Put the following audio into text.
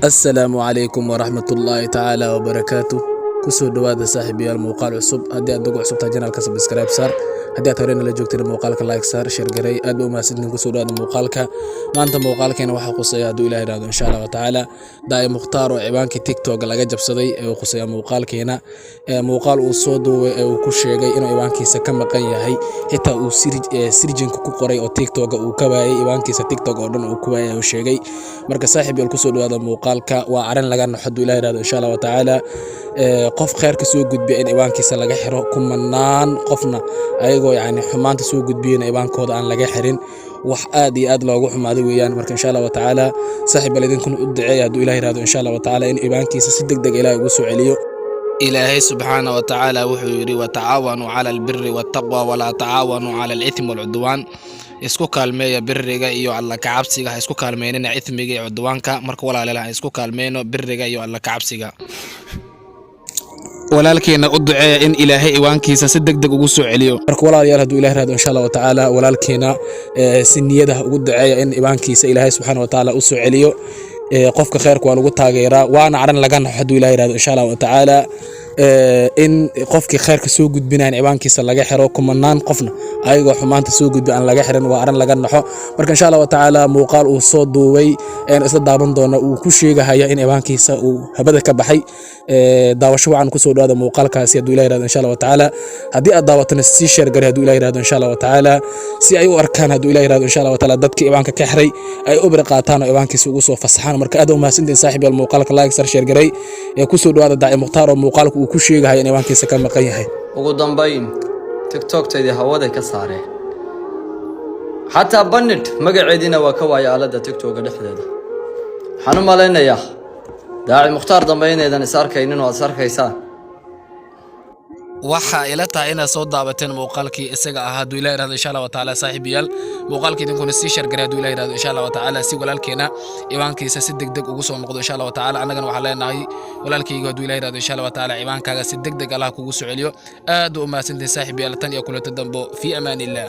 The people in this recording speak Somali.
السلام عليكم ورحمة الله تعالى وبركاته. كسو دوادا صاحبي الموقال عصب هدي أدوغو عصب تاجنا الكسب صار هدي أتورينا لجوكتين الموقالك لايك صار شير قري أدو ما سنين كسو دوادا موقالك ما أنت موقالك أنا وحا قصيا دو إلهي رادو إن شاء الله تعالى داي مختار وعبانك تيك توك لغا جب صدي وقصيا موقالك هنا موقال وصودو وكوشيغي إنو عبانكي سكم مقايا هاي حتى سيرجين كوكو قري أو تيك توك وكباي عبانكي تيك توك ودن وكباي وشيغي مركز صاحبي الكسو دوادا موقالك وعرن لغا نحدو إلهي رادو إن شاء الله تعالى qof khayrka soo gudbiya in ibaankiisa laga xiro kumanaan qofna ayagoo yani xumaanta soo gudbiyeen ibaankooda aan laga xirin wax aad iyo aad loogu xumaaday weeyaan marka insha Allah ta'ala saaxiib baladinku u duceeyo haduu Ilaahay raado insha Allah ta'ala in ibaankiisa si degdeg Ilaahay ugu soo celiyo Ilaahay subhanahu wa ta'ala wuxuu yiri wa ta'awanu 'ala al-birri wat-taqwa wa la ta'awanu 'ala al-ithmi wal-'udwan isku kaalmeeya birriga iyo alla ka cabsiga isku kaalmeynina ithmiga iyo cudwaanka marka walaalaha isku kaalmeeyno birriga iyo alla ka cabsiga walaalkeena u duceeya in Ilaahay iwaankiisa si degdeg ugu soo celiyo marka walaalayaal haduu Ilaahay raado insha Allah ta'ala walaalkeena si niyada ugu duceeya in iwaankiisa Ilaahay subhanahu wa ta'ala u soo celiyo qofka khayrku waa lagu taageeraa waana arin laga haduu Ilaahay raado insha Allah ta'ala in qofkii khayrka soo gudbinaan iwaankiisa laga xiro kumanaan qofna ayagoo xumaanta soo gudbi aan laga xirin waa arin laga naxo marka insha Allah ta'ala muuqaal uu soo duubay isla daaban doona uu ku sheegaya in iwaankiisa uu habada ka baxay daawasho wacan ku soo dhawaada muuqaalkaasi haduu Ilaahay raado insha Allah ta'ala hadii aad daawatana si share gar haduu Ilaahay raado insha Allah ta'ala si ay u arkaan haduu Ilaahay raado insha Allah ta'ala dadka iwaanka ka xiray ay u bir qaataan iwaankiisa ugu soo fasaxaan marka aad u mahadsantiin saaxiib muuqaalka like share garay ku soo dhawaada daaci muqtaar oo muuqaalku ku sheegay in iwaankiisa ka maqan yahay ugu dambayn TikTok taydi hawada ka saareen hatta banit magaceedina waa ka waaya aalada TikTok dhexdeeda waxaan u maleynayaa daaci muqtaar dambayneedan is arkaynin oo sarkaysan waxa ila tahay inaad soo daabateen muuqaalkii isaga ah haduu Ilaahay raado insha Allah ta'ala saaxiibayaal muuqaalkii idinkuna si share garay haduu Ilaahay raado insha Allah ta'ala si walaalkeena iwaankiisa si degdeg ugu soo noqdo insha Allah ta'ala anagana waxa leenahay walaalkayga haduu Ilaahay raado insha Allah ta'ala iwaankaaga si degdeg Allah kugu soo celiyo aad u mahadsantahay saaxiibayaal tan iyo kulanta dambo fi amaanillah